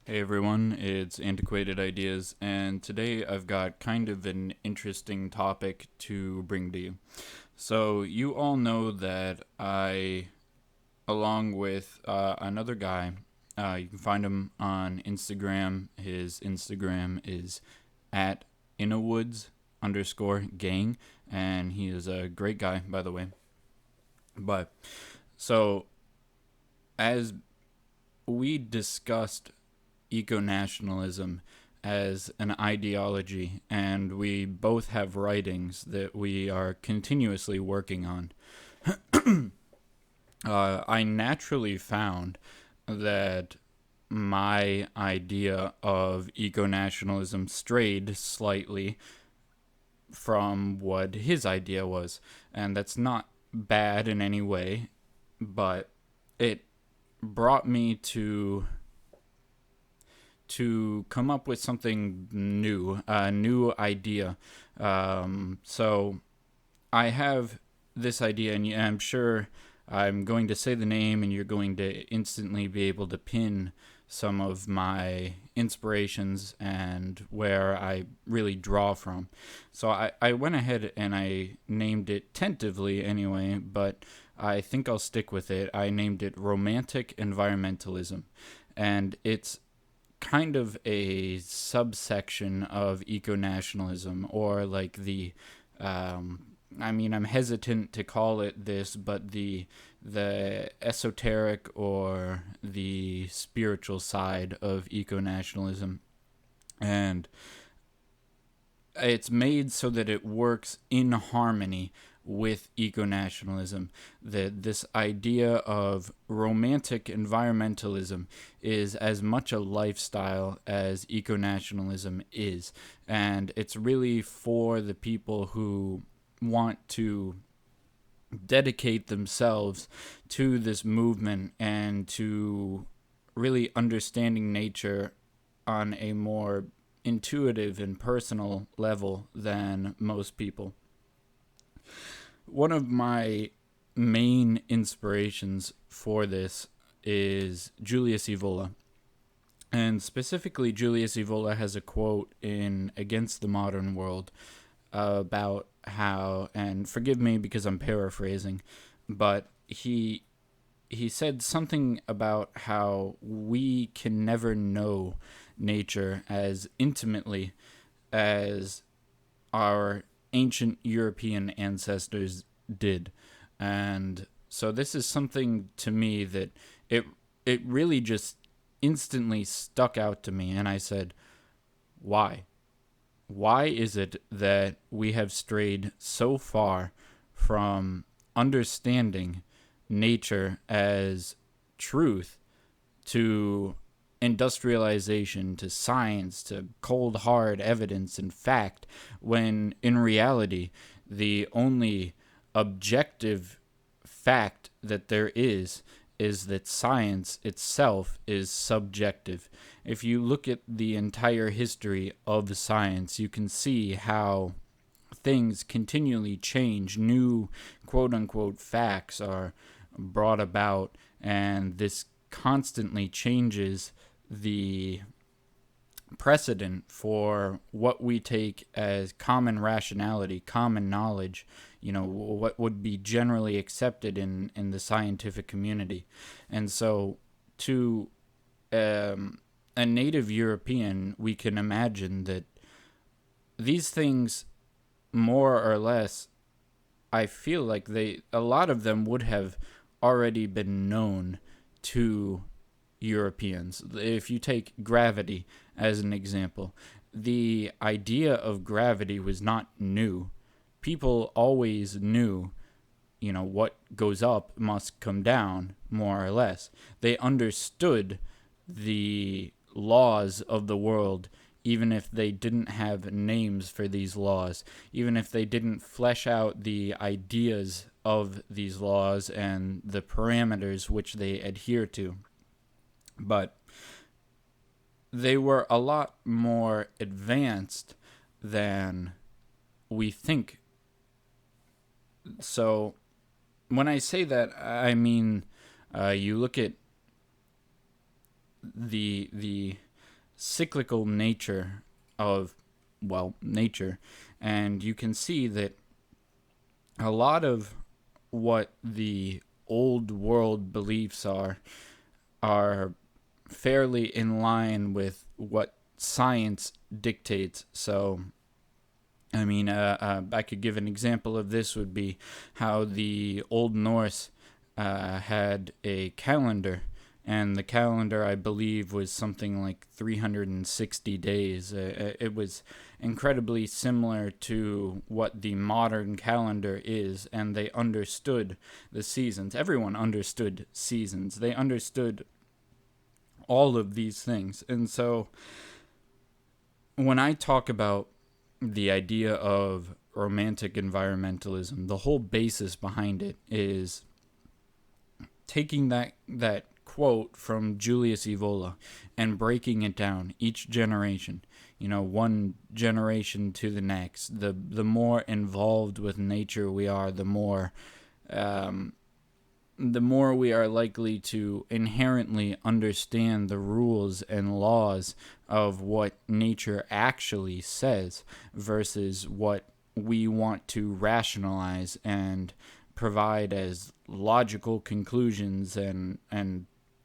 Hey everyone, it's Antiquated Ideas, and today I've got kind of an interesting topic to bring to you. So, you all know that I, along with another guy, you can find him on Instagram. His Instagram is at Innowoods underscore gang, and he is a great guy, by the way. But, so, as we discussed eco nationalism as an ideology, and we both have writings that we are continuously working on. I naturally found that my idea of eco nationalism strayed slightly from what his idea was. And that's not bad in any way, but it brought me to come up with something new, a new idea. So I have this idea, and I'm sure I'm going to say the name, and you're going to instantly be able to pin some of my inspirations and where I really draw from. So I went ahead and I named it tentatively anyway, but I think I'll stick with it. I named it Romantic Environmentalism. And it's kind of a subsection of eco nationalism, or like I'm hesitant to call it this, but the esoteric or the spiritual side of eco nationalism. And it's made so that it works in harmony with eco nationalism. That this idea of romantic environmentalism is as much a lifestyle as eco nationalism is. And it's really for the people who want to dedicate themselves to this movement and to really understanding nature on a more intuitive and personal level than most people. One of my main inspirations for this is Julius Evola. And specifically, Julius Evola has a quote in Against the Modern World about how, and forgive me because I'm paraphrasing, but he said something about how we can never know nature as intimately as our ancient European ancestors did. And so this is something to me that it really just instantly stuck out to me, and I said, why? Why is it that we have strayed so far from understanding nature as truth to industrialization, to science, to cold hard evidence and fact, when in reality, the only objective fact that there is that science itself is subjective. If you look at the entire history of science, you can see how things continually change. New quote unquote facts are brought about, and this constantly changes the precedent for what we take as common rationality, common knowledge, what would be generally accepted in the scientific community. And so, to a native European, we can imagine that these things, more or less, I feel like a lot of them would have already been known to Europeans. If you take gravity as an example, the idea of gravity was not new. People always knew, what goes up must come down, more or less. They understood the laws of the world, even if they didn't have names for these laws, even if they didn't flesh out the ideas of these laws and the parameters which they adhere to. But they were a lot more advanced than we think. So when I say that, I mean, you look at the cyclical nature of, well, nature. And you can see that a lot of what the old world beliefs are fairly in line with what science dictates. So, I mean, I could give an example of this would be how the Old Norse had a calendar, and the calendar, I believe, was something like 360 days. It was incredibly similar to what the modern calendar is, and they understood the seasons. Everyone understood seasons. They understood all of these things. And so when I talk about the idea of romantic environmentalism, the whole basis behind it is taking that quote from Julius Evola and breaking it down each generation, one generation to the next. The more involved with nature we are, the more we are likely to inherently understand the rules and laws of what nature actually says versus what we want to rationalize and provide as logical conclusions and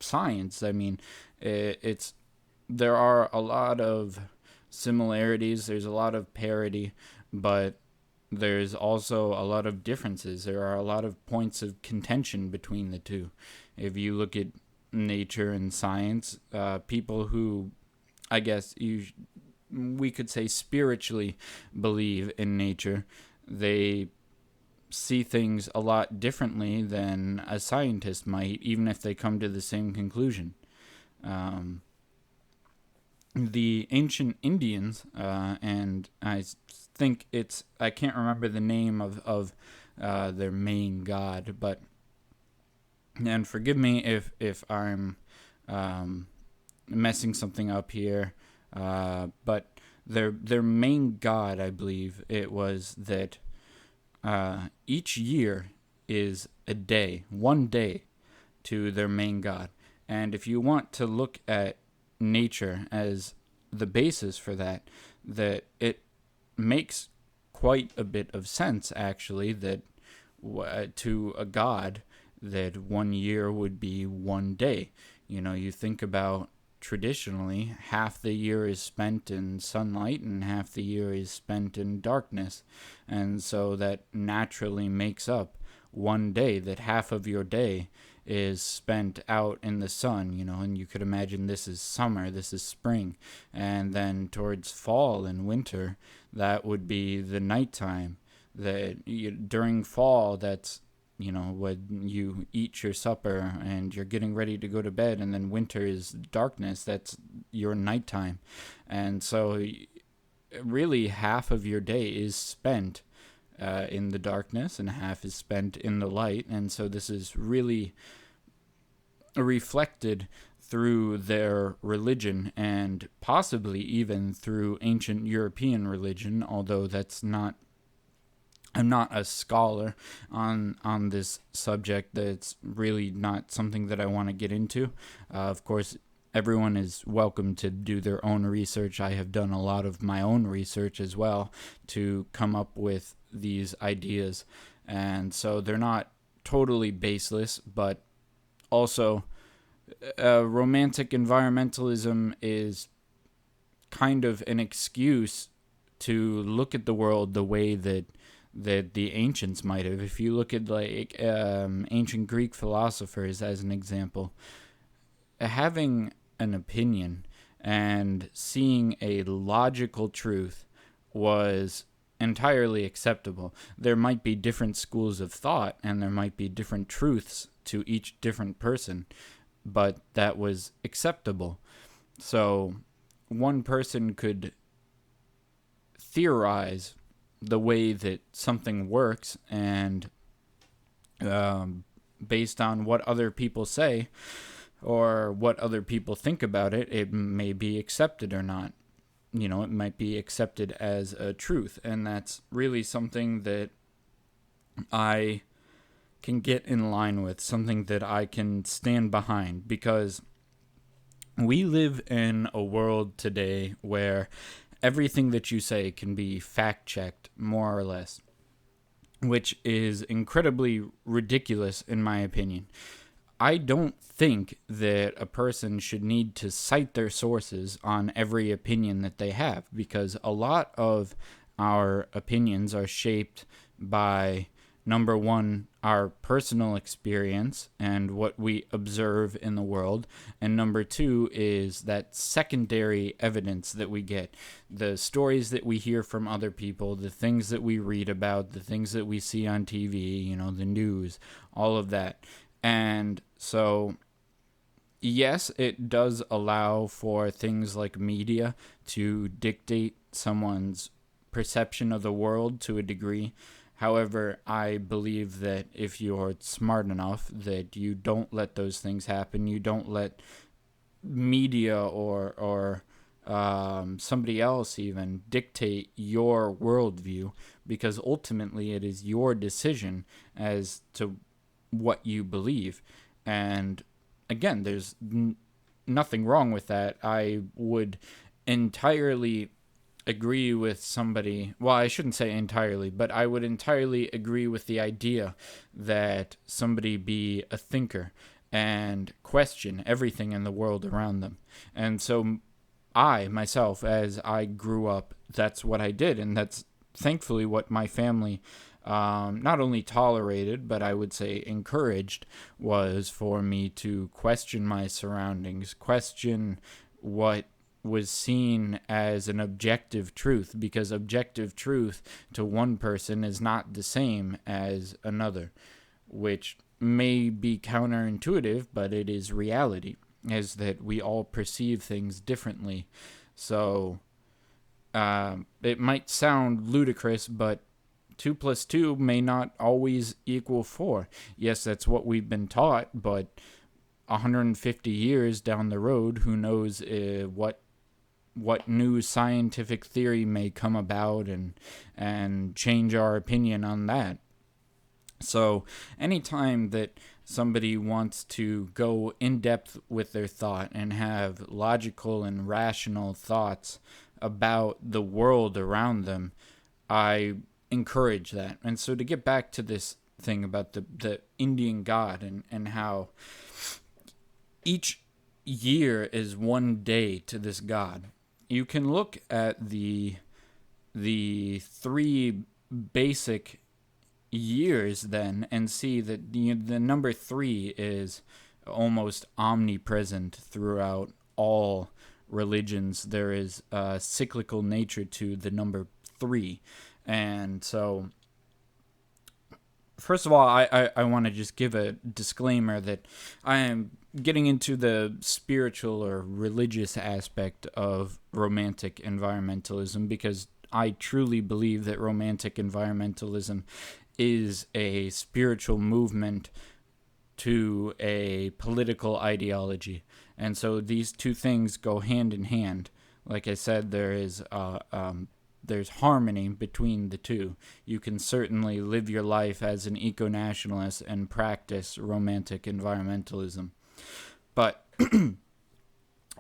science. I mean, there are a lot of similarities, there's a lot of parity, but there's also a lot of differences. There are a lot of points of contention between the two. If you look at nature and science, people who, I guess we could say spiritually believe in nature, they see things a lot differently than a scientist might, even if they come to the same conclusion. The ancient Indians, and I think I can't remember the name of their main god, but, and forgive me if I'm messing something up here, but their main god, I believe it was that each year is a day, one day to their main god. And if you want to look at nature as the basis for that it makes quite a bit of sense, actually, that to a god that 1 year would be 1 day. You think about traditionally, half the year is spent in sunlight and half the year is spent in darkness. And so that naturally makes up 1 day, that half of your day is spent out in the sun, and you could imagine this is summer, this is spring, and then towards fall and winter, that would be the nighttime. During fall, that's when you eat your supper and you're getting ready to go to bed, and then winter is darkness, that's your nighttime. And so really half of your day is spent in the darkness and half is spent in the light. And so this is really reflected through their religion and possibly even through ancient European religion, although I'm not a scholar on this subject. That's really not something that I want to get into. Of course, everyone is welcome to do their own research. I have done a lot of my own research as well to come up with these ideas. And so they're not totally baseless, but also romantic environmentalism is kind of an excuse to look at the world the way that the ancients might have. If you look at ancient Greek philosophers as an example, having an opinion and seeing a logical truth was entirely acceptable. There might be different schools of thought and there might be different truths to each different person, but that was acceptable. So one person could theorize the way that something works, and based on what other people say or what other people think about it, it may be accepted or not. It might be accepted as a truth, and that's really something that I can get in line with, something that I can stand behind, because We live in a world today where everything that you say can be fact checked, more or less, which is incredibly ridiculous in my opinion. I don't think that a person should need to cite their sources on every opinion that they have, because a lot of our opinions are shaped by, number one, our personal experience and what we observe in the world, and number two is that secondary evidence that we get, the stories that we hear from other people, the things that we read about, the things that we see on TV, the news, all of that. And so, yes, it does allow for things like media to dictate someone's perception of the world to a degree. However, I believe that if you're smart enough, that you don't let those things happen. You don't let media or somebody else even dictate your worldview, because ultimately it is your decision as to what you believe. And again, there's nothing wrong with that. I would entirely agree with somebody. Well, I shouldn't say entirely, but I would entirely agree with the idea that somebody be a thinker and question everything in the world around them. And so I, myself, as I grew up, that's what I did. And that's thankfully what my family not only tolerated, but I would say encouraged, was for me to question my surroundings, question what was seen as an objective truth, because objective truth to one person is not the same as another, which may be counterintuitive, but it is reality, is that we all perceive things differently. So it might sound ludicrous, but 2 plus 2 may not always equal 4. Yes, that's what we've been taught, but 150 years down the road, who knows what new scientific theory may come about and change our opinion on that. So anytime that somebody wants to go in depth with their thought and have logical and rational thoughts about the world around them, I encourage that. And so to get back to this thing about the Indian god and how each year is one day to this god, you can look at the three basic years then and see that the number 3 is almost omnipresent throughout all religions. There is a cyclical nature to the number 3. And so, first of all, I want to just give a disclaimer that I am getting into the spiritual or religious aspect of romantic environmentalism, because I truly believe that romantic environmentalism is a spiritual movement to a political ideology. And so these two things go hand in hand. Like I said, there's harmony between the two. You can certainly live your life as an eco-nationalist and practice romantic environmentalism. But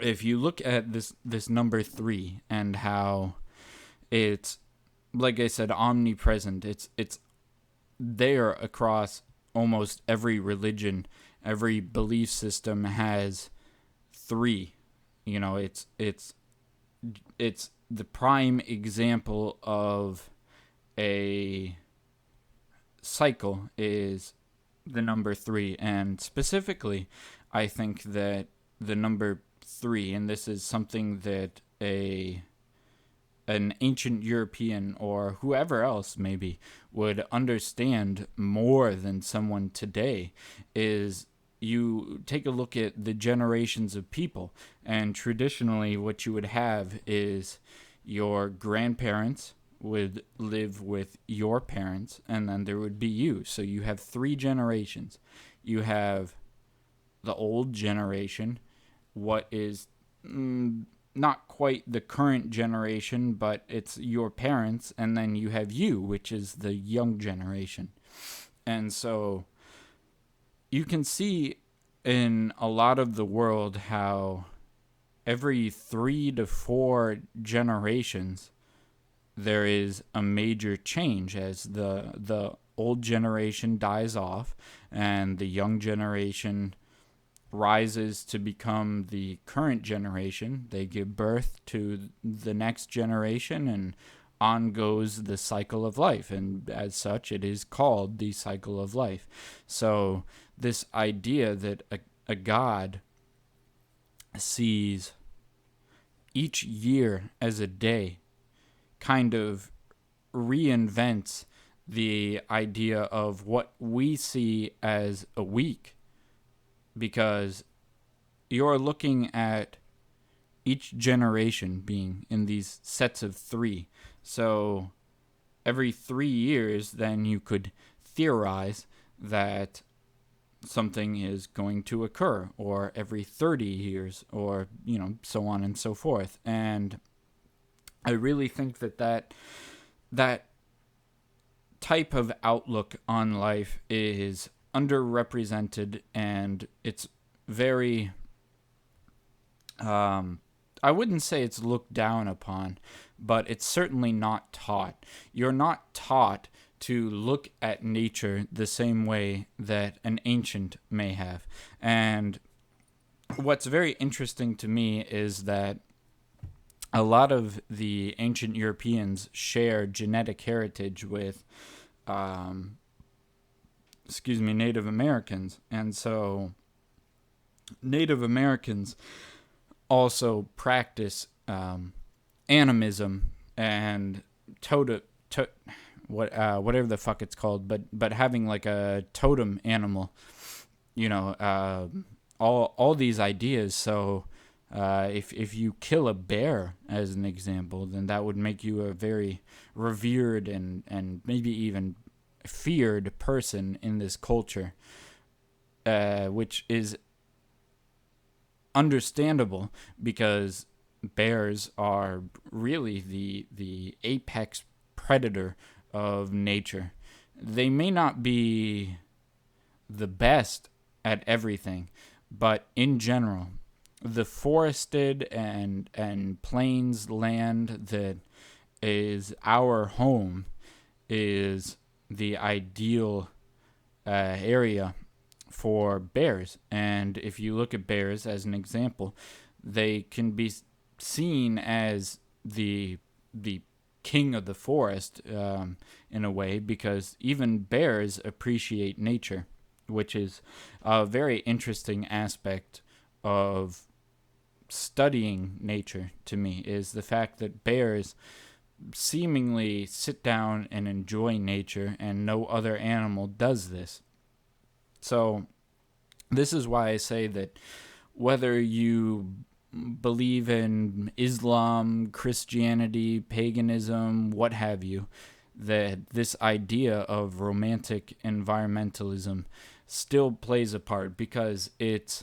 if you look at this number 3 and how it's, like I said, omnipresent, it's there across almost every religion. Every belief system has 3. It's the prime example of a cycle is the number 3. And specifically, I think that the number 3, and this is something that an ancient European or whoever else maybe would understand more than someone today, is you take a look at the generations of people, and traditionally what you would have is your grandparents would live with your parents, and then there would be you. So you have 3 generations. You have the old generation, what is not quite the current generation, but it's your parents, and then you have you, which is the young generation. And so you can see in a lot of the world how every 3 to 4 generations, there is a major change as the old generation dies off and the young generation rises to become the current generation. They give birth to the next generation, and on goes the cycle of life. And as such, it is called the cycle of life. So this idea that a God sees each year as a day kind of reinvents the idea of what we see as a week, because you're looking at each generation being in these sets of 3. So every 3 years, then you could theorize that something is going to occur, or every 30 years, or, so on and so forth. And I really think that type of outlook on life is underrepresented, and it's very, I wouldn't say it's looked down upon, but it's certainly not taught. You're not taught to look at nature the same way that an ancient may have. And what's very interesting to me is that a lot of the ancient Europeans share genetic heritage with, Native Americans. And so Native Americans also practice animism and whatever the fuck it's called, but having like a totem animal, all these ideas. So if you kill a bear, as an example, then that would make you a very revered and maybe even feared person in this culture, which is understandable because bears are really the apex predator of nature. They may not be the best at everything, but in general, the forested and plains land that is our home is the ideal area for bears. And if you look at bears as an example, they can be seen as the king of the forest, in a way, because even bears appreciate nature, which is a very interesting aspect of studying nature to me, is the fact that bears seemingly sit down and enjoy nature, and no other animal does this. So this is why I say that whether you believe in Islam, Christianity, paganism, what have you, that this idea of romantic environmentalism still plays a part, because it's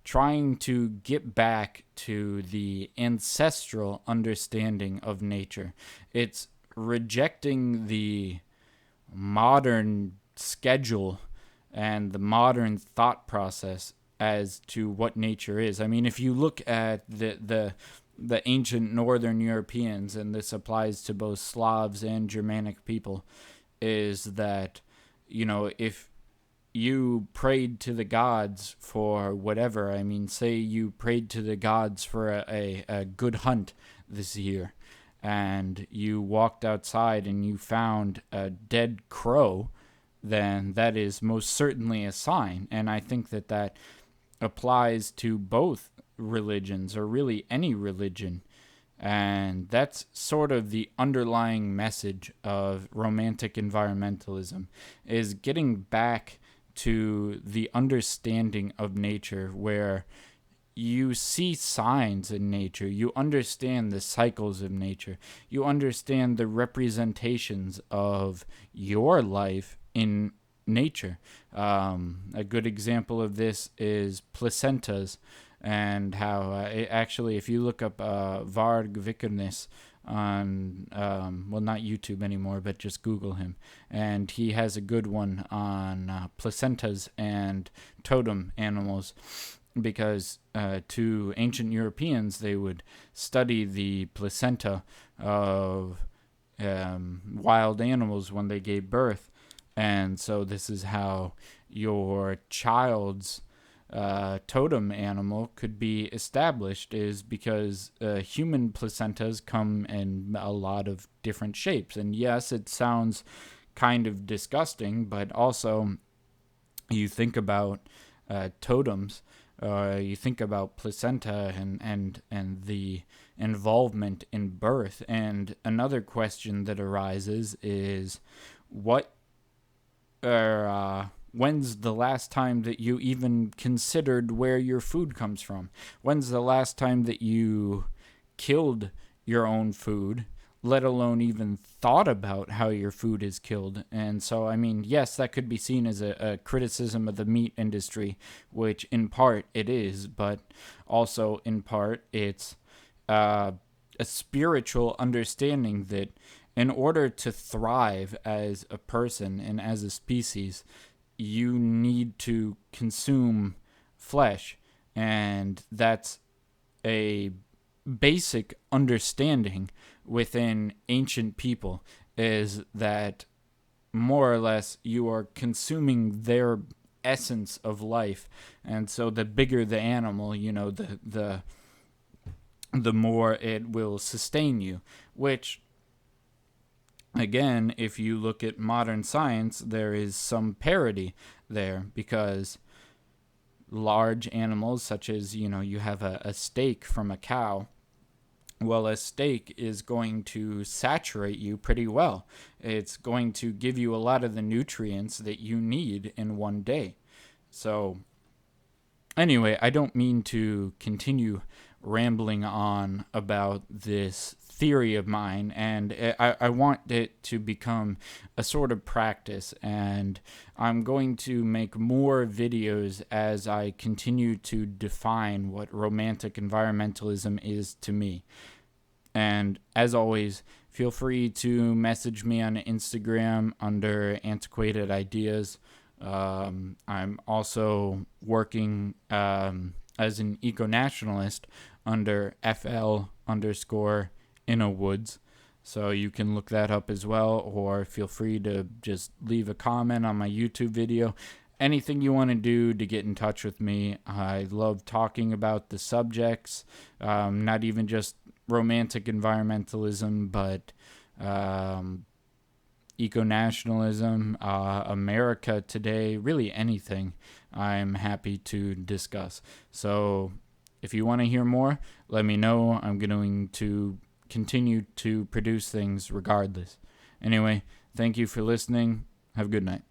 trying to get back to the ancestral understanding of nature. It's rejecting the modern schedule and the modern thought process as to what nature is. I mean, if you look at the ancient Northern Europeans, and this applies to both Slavs and Germanic people, is that, if you prayed to the gods for whatever, I mean, say you prayed to the gods for a good hunt this year, and you walked outside and you found a dead crow, then that is most certainly a sign. And I think that applies to both religions, or really any religion. And that's sort of the underlying message of romantic environmentalism, is getting back to the understanding of nature, where you see signs in nature, you understand the cycles of nature, you understand the representations of your life in nature. A good example of this is placentas, and how actually, if you look up Varg Vikernes on, not YouTube anymore, but just Google him, and he has a good one on placentas and totem animals. because to ancient Europeans, they would study the placenta of wild animals when they gave birth. And so this is how your child's totem animal could be established, is because human placentas come in a lot of different shapes. And yes, it sounds kind of disgusting, but also you think about totems, you think about placenta and the involvement in birth. And another question that arises is, when's the last time that you even considered where your food comes from? When's the last time that you killed your own food, let alone even thought about how your food is killed? And so, I mean, yes, that could be seen as a criticism of the meat industry, which in part it is, but also in part it's a spiritual understanding that in order to thrive as a person and as a species, you need to consume flesh. And that's a basic understanding within ancient people, is that more or less you are consuming their essence of life. And so the bigger the animal, the more it will sustain you, which, again, if you look at modern science, there is some parity there, because large animals, such as, you have a steak from a cow. Well, a steak is going to saturate you pretty well. It's going to give you a lot of the nutrients that you need in one day. So, anyway, I don't mean to continue rambling on about this theory of mine, and I want it to become a sort of practice, and I'm going to make more videos as I continue to define what romantic environmentalism is to me. And as always, feel free to message me on Instagram under Antiquated Ideas. I'm also working as an eco-nationalist under FL_InnoWoods. So you can look that up as well, or feel free to just leave a comment on my YouTube video. Anything you want to do to get in touch with me. I love talking about the subjects, not even just romantic environmentalism, but eco-nationalism, America today, really anything I'm happy to discuss. So if you want to hear more, let me know. I'm going to continue to produce things regardless. Anyway, thank you for listening. Have a good night.